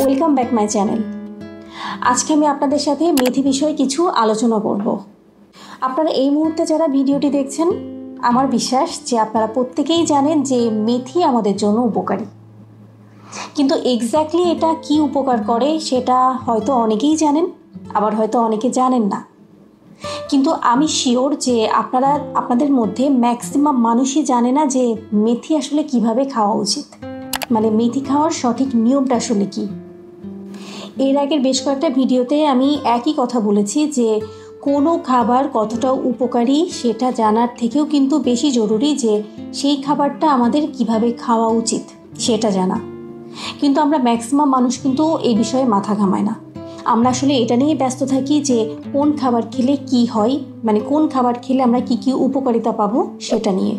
Welcome back my channel. আজকে আমি আপনাদের সাথে মেথি বিষয়ে কিছু আলোচনা করব। আপনারা এই মুহূর্তে যারা ভিডিওটি দেখছেন, আমার বিশ্বাস যে আপনারা প্রত্যেকেই জানেন যে মেথি আমাদের জন্য উপকারী, কিন্তু এক্স্যাক্টলি এটা কি উপকার করে সেটা হয়তো অনেকেই জানেন, আবার হয়তো অনেকে জানেন না। কিন্তু আমি শিওর যে আপনাদের মধ্যে ম্যাক্সিমাম মানুষই জানে না যে মেথি আসলে কিভাবে খাওয়া উচিত, মানে মেথি খাওয়ার সঠিক নিয়মটা আসলে কি। এর আগের বেশ কয়েকটা ভিডিওতে আমি একই কথা বলেছি যে কোনো খাবার কতটা উপকারী সেটা জানার থেকেও কিন্তু বেশি জরুরি যে সেই খাবারটা আমাদের কিভাবে খাওয়া উচিত সেটা জানা। কিন্তু আমরা ম্যাক্সিমাম মানুষ কিন্তু এই বিষয়ে মাথা ঘামায় না। আমরা আসলে এটা নিয়ে ব্যস্ত থাকি যে কোন খাবার খেলে কি হয়, মানে কোন খাবার খেলে আমরা কি কি উপকারিতা পাবো সেটা নিয়ে।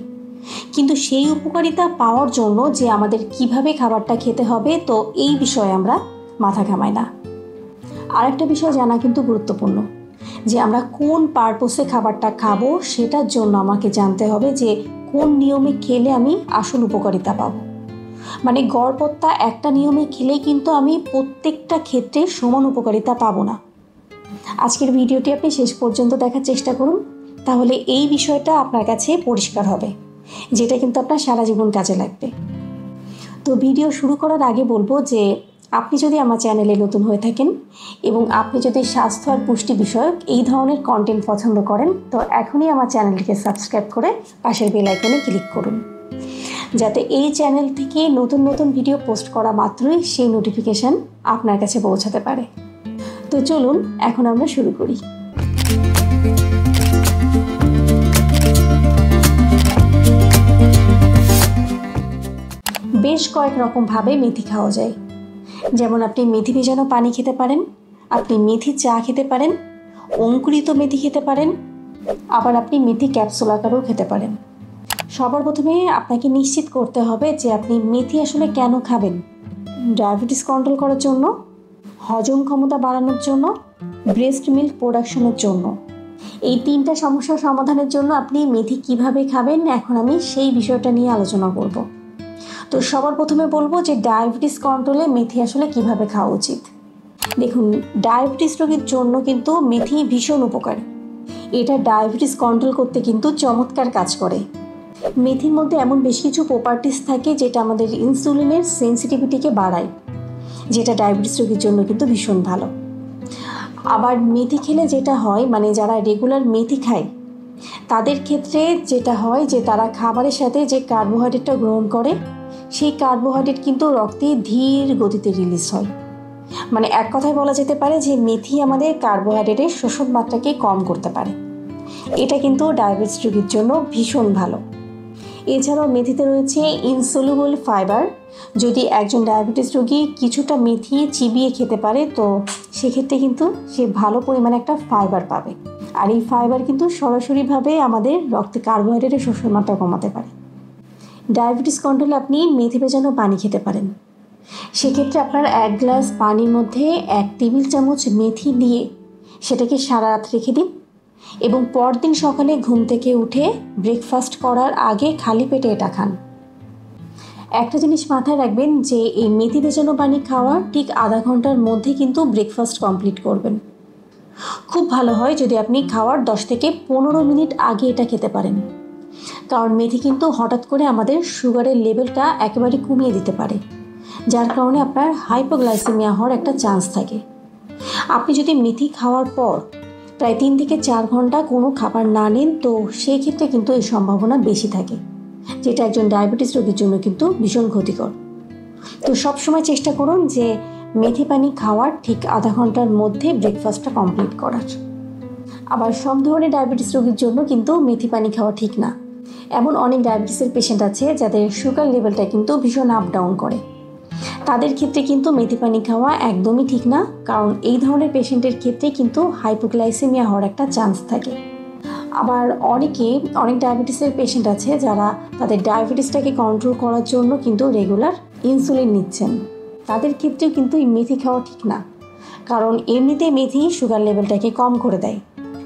কিন্তু সেই উপকারিতা পাওয়ার জন্য যে আমাদের কিভাবে খাবারটা খেতে হবে, তো এই বিষয়ে আমরা মাথা ঘামাই না। আরেকটা বিষয় জানা কিন্তু গুরুত্বপূর্ণ যে আমরা কোন পারপোসে খাবারটা খাবো সেটার জন্য আমাকে জানতে হবে যে কোন নিয়মে খেলে আমি আসল উপকারিতা পাবো। মানে গড়পড়তা একটা নিয়মে খেলেই কিন্তু আমি প্রত্যেকটা ক্ষেত্রে সমান উপকারিতা পাবো না। আজকের ভিডিওটি আপনি শেষ পর্যন্ত দেখার চেষ্টা করুন, তাহলে এই বিষয়টা আপনার কাছে পরিষ্কার হবে, যেটা কিন্তু আপনার সারা জীবন কাজে লাগবে। তো ভিডিও শুরু করার আগে বলবো যে আপনি যদি আমার চ্যানেলে নতুন হয়ে থাকেন এবং আপনি যদি স্বাস্থ্য আর পুষ্টি বিষয়ক এই ধরনের কন্টেন্ট পছন্দ করেন, তো এখনই আমার চ্যানেলটিকে সাবস্ক্রাইব করে পাশের বেল আইকনে ক্লিক করুন, যাতে এই চ্যানেল থেকে নতুন নতুন ভিডিও পোস্ট করা মাত্রই সেই নোটিফিকেশান আপনার কাছে পৌঁছাতে পারে। তো চলুন এখন আমরা শুরু করি। বেশ কয়েক রকমভাবে মেথি খাওয়া যায়। যেমন আপনি মেথি ভেজানো পানি খেতে পারেন, আপনি মেথি চা খেতে পারেন, অঙ্কুরিত মেথি খেতে পারেন, আবার আপনি মেথি ক্যাপসুল আকারেও খেতে পারেন। সবার প্রথমে আপনাকে নিশ্চিত করতে হবে যে আপনি মেথি আসলে কেন খাবেন। ডায়াবেটিস কন্ট্রোল করার জন্য, হজম ক্ষমতা বাড়ানোর জন্য, ব্রেস্ট মিল্ক প্রোডাকশনের জন্য। এই তিনটা সমস্যার সমাধানের জন্য আপনি মেথি কিভাবে খাবেন, এখন আমি সেই বিষয়টা নিয়ে আলোচনা করব। তো সবার প্রথমে বলবো যে ডায়াবেটিস কন্ট্রোলে মেথি আসলে কিভাবে খাওয়া উচিত। দেখুন, ডায়াবেটিস রোগীর জন্য কিন্তু মেথি ভীষণ উপকারী। এটা ডায়াবেটিস কন্ট্রোল করতে কিন্তু চমৎকার কাজ করে। মেথির মধ্যে এমন বেশ কিছু প্রপার্টিস থাকে যেটা আমাদের ইনসুলিনের সেন্সিটিভিটিকে বাড়ায়, যেটা ডায়াবেটিস রোগীর জন্য কিন্তু ভীষণ ভালো। আবার মেথি খেলে যেটা হয়, মানে যারা রেগুলার মেথি খায় তাদের ক্ষেত্রে যেটা হয় যে তারা খাবারের সাথে যে কার্বোহাইড্রেটটা গ্রহণ করে, সেই কার্বোহাইড্রেট কিন্তু রক্তে ধীর গতিতে রিলিজ হয়। মানে এক কথায় বলা যেতে পারে যে মেথি আমাদের কার্বোহাইড্রেটের শোষণ মাত্রাকে কম করতে পারে। এটা কিন্তু ডায়াবেটিস রোগীর জন্য ভীষণ ভালো। এছাড়াও মেথিতে রয়েছে ইনসলুবল ফাইবার। যদি একজন ডায়াবেটিস রোগী কিছুটা মেথি চিবিয়ে খেতে পারে, তো সেক্ষেত্রে কিন্তু সে ভালো পরিমাণে একটা ফাইবার পাবে। আর এই ফাইবার কিন্তু সরাসরিভাবে আমাদের রক্তে কার্বোহাইড্রেটের শোষণ মাত্রা কমাতে পারে। ডায়াবেটিস কন্ট্রোলে আপনি মেথি ভেজানো পানি খেতে পারেন। সেক্ষেত্রে আপনার 1 গ্লাস পানির মধ্যে 1 টেবিল চামচ মেথি দিয়ে সেটাকে সারা রাত রেখে দিন এবং পরদিন সকালে ঘুম থেকে উঠে ব্রেকফাস্ট করার আগে খালি পেটে এটা খান। একটা জিনিস মাথায় রাখবেন যে এই মেথি ভেজানো পানি খাওয়ার ঠিক আধা ঘন্টার মধ্যে কিন্তু ব্রেকফাস্ট কমপ্লিট করবেন। খুব ভালো হয় যদি আপনি খাওয়ার 10 থেকে 15 মিনিট আগে এটা খেতে পারেন, কারণ মেথি কিন্তু হঠাৎ করে আমাদের সুগারের লেভেলটা একেবারে কমিয়ে দিতে পারে, যার কারণে আপনার হাইপোগ্লাইসেমিয়া হওয়ার একটা চান্স থাকে। আপনি যদি মেথি খাওয়ার পর প্রায় 3 থেকে 4 ঘন্টা কোনো খাবার না নেন, তো সেই ক্ষেত্রে কিন্তু এই সম্ভাবনা বেশি থাকে, যেটা একজন ডায়াবেটিস রোগীর জন্য কিন্তু ভীষণ ক্ষতিকর। তো সবসময় চেষ্টা করুন যে মেথি পানি খাওয়ার ঠিক আধা ঘন্টার মধ্যে ব্রেকফাস্টটা কমপ্লিট করার। আবার সব ধরনের ডায়াবেটিস রোগীর জন্য কিন্তু মেথি পানি খাওয়া ঠিক না। এমন অনেক ডায়াবেটিসের পেশেন্ট আছে যাদের সুগার লেভেলটা কিন্তু ভীষণ আপ ডাউন করে, তাদের ক্ষেত্রে কিন্তু মেথি পানি খাওয়া একদমই ঠিক না, কারণ এই ধরনের পেশেন্টের ক্ষেত্রে কিন্তু হাইপোগ্লাইসেমিয়া হওয়ার একটা চান্স থাকে। আবার অনেক ডায়াবেটিসের পেশেন্ট আছে যারা তাদের ডায়াবেটিসটাকে কন্ট্রোল করার জন্য কিন্তু রেগুলার ইনসুলিন নিচ্ছেন, তাদের ক্ষেত্রেও কিন্তু এই মেথি খাওয়া ঠিক না, কারণ এমনিতে মেথি সুগার লেভেলটাকে কম করে দেয়।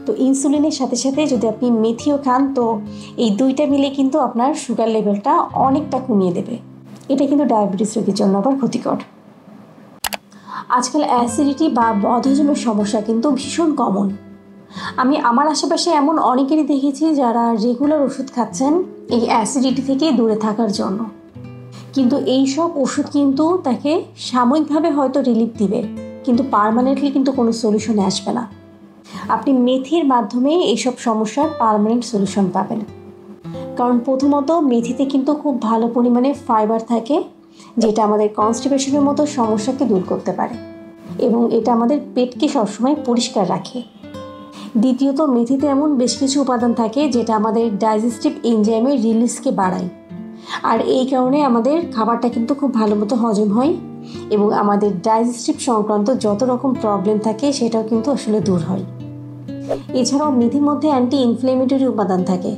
তো ইনসুলিনের সাথে সাথে যদি আপনি মেথিও খান, তো এই দুইটা মিলে কিন্তু আপনার সুগার লেভেলটা অনেকটা কমিয়ে দেবে। এটা কিন্তু ডায়াবেটিস রোগীর জন্য আবার ক্ষতিকর। আজকাল অ্যাসিডিটি বা বদহজমের সমস্যা কিন্তু ভীষণ কমন। আমি আমার আশেপাশে এমন অনেকেরই দেখেছি যারা রেগুলার ওষুধ খাচ্ছেন এই অ্যাসিডিটি থেকে দূরে থাকার জন্য, কিন্তু এই সব ওষুধ কিন্তু তাকে সাময়িকভাবে হয়তো রিলিফ দিবে, কিন্তু পার্মানেন্টলি কিন্তু কোনো সলিউশনে আসবে না। আপনি মেথির মাধ্যমে এইসব সমস্যার পার্মানেন্ট সলিউশন পাবেন। কারণ প্রথমত মেথিতে কিন্তু খুব ভালো পরিমাণে ফাইবার থাকে, যেটা আমাদের কনস্টিপেশনের মতো সমস্যাকে দূর করতে পারে এবং এটা আমাদের পেটকে সবসময় পরিষ্কার রাখে। দ্বিতীয়ত মেথিতে এমন বেশ কিছু উপাদান থাকে যেটা আমাদের ডাইজেস্টিভ এনজাইমের রিলিজকে বাড়ায়, আর এই কারণে আমাদের খাবারটা কিন্তু খুব ভালো মতো হজম হয় এবং আমাদের ডাইজেস্টিভ সংক্রান্ত যত রকম প্রবলেম থাকে সেটাও কিন্তু আসলে দূর হয়। এছাড়াও মেথির মধ্যে অ্যান্টি ইনফ্লেমেটরি উপাদান থাকে,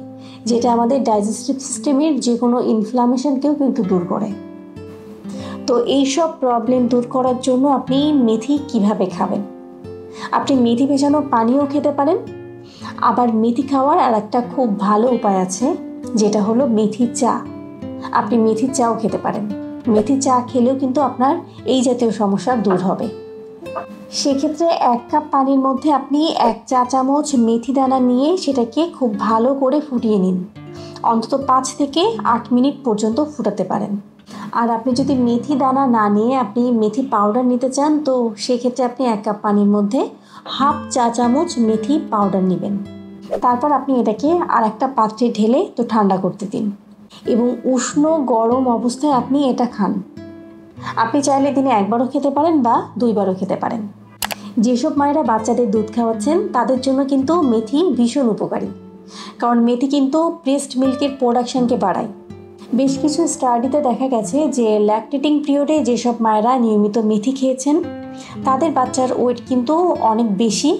যেটা আমাদের ডাইজেস্টিভ সিস্টেমের যে কোনো ইনফ্লামেশনকেও কিন্তু দূর করে। তো এইসব প্রবলেম দূর করার জন্য আপনি মেথি কিভাবে খাবেন? আপনি মেথি ভেজানো পানিও খেতে পারেন, আবার মেথি খাওয়ার আর একটা খুব ভালো উপায় আছে, যেটা হলো মেথি চা। আপনি মেথি চাও খেতে পারেন। মেথি চা খেলেও কিন্তু আপনার এই জাতীয় সমস্যা দূর হবে। সেক্ষেত্রে 1 কাপ পানির মধ্যে আপনি 1 চা চামচ মেথি দানা নিয়ে সেটাকে খুব ভালো করে ফুটিয়ে নিন। অন্তত 5 থেকে 8 মিনিট পর্যন্ত ফুটাতে পারেন। আর আপনি যদি মেথি দানা না নিয়ে আপনি মেথি পাউডার নিতে চান, তো সেক্ষেত্রে আপনি 1 কাপ পানির মধ্যে হাফ চা চামচ মেথি পাউডার নেবেন। তারপর আপনি এটাকে আর একটা পাত্রে ঢেলে তো ঠান্ডা করতে দিন এবং উষ্ণ গরম অবস্থায় আপনি এটা খান। আপনি চাইলে দিনে 1 বারও খেতে পারেন বা 2 বারও খেতে পারেন। যেসব মায়েরা বাচ্চাদের দুধ খাওয়াচ্ছেন তাদের জন্য কিন্তু মেথি ভীষণ উপকারী, কারণ মেথি কিন্তু ব্রেস্ট মিল্কের প্রোডাকশনকে বাড়ায়। বেশ কিছু স্টাডিতে দেখা গেছে যে ল্যাকটেটিং পিরিয়ডে যেসব মায়েরা নিয়মিত মেথি খেয়েছেন তাদের বাচ্চার ওয়েট কিন্তু অনেক বেশি,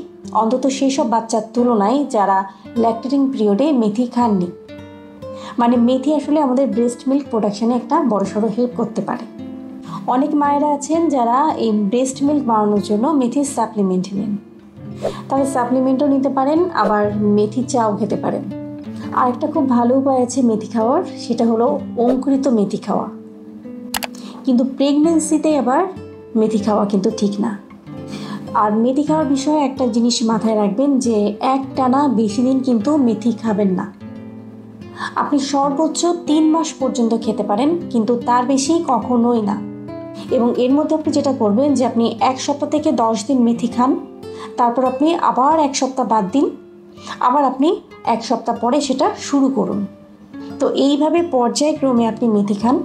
অন্তত সেই সব বাচ্চার তুলনায় যারা ল্যাকটেটিং পিরিয়ডে মেথি খাননি। মানে মেথি আসলে আমাদের ব্রেস্ট মিল্ক প্রোডাকশনে একটা বড়সড় হেল্প করতে পারে। অনেক মায়েরা আছেন যারা এই ব্রেস্ট মিল্ক বাড়ানোর জন্য মেথির সাপ্লিমেন্ট নেন, তাহলে সাপ্লিমেন্টও নিতে পারেন, আবার মেথি চাও খেতে পারেন। আরেকটা খুব ভালো উপায় আছে মেথি খাওয়ার, সেটা হলো অঙ্কুরিত মেথি খাওয়া। কিন্তু প্রেগনেন্সিতে আবার মেথি খাওয়া কিন্তু ঠিক না। আর মেথি খাওয়ার বিষয়ে একটা জিনিস মাথায় রাখবেন যে একটানা বেশি দিন কিন্তু মেথি খাবেন না। আপনি সর্বোচ্চ 3 মাস পর্যন্ত খেতে পারেন, কিন্তু তার বেশি কখনোই না। এবং এর মধ্যে আপনি যেটা করবেন যে আপনি 1 সপ্তাহ থেকে 10 দিন মেথি খান, তারপর আপনি আবার 1 সপ্তাহ বাদ দিন, আবার আপনি 1 সপ্তাহ পরে সেটা শুরু করুন। তো এইভাবে পর্যায়ক্রমে আপনি মেথি খান,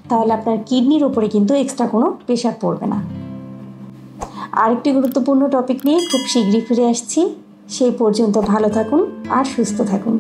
তাহলে আপনার কিডনির ওপরে কিন্তু এক্সট্রা কোনো প্রেশার পড়বে না। আরেকটি গুরুত্বপূর্ণ টপিক নিয়ে খুব শীঘ্রই ফিরে আসছি। সেই পর্যন্ত ভালো থাকুন আর সুস্থ থাকুন।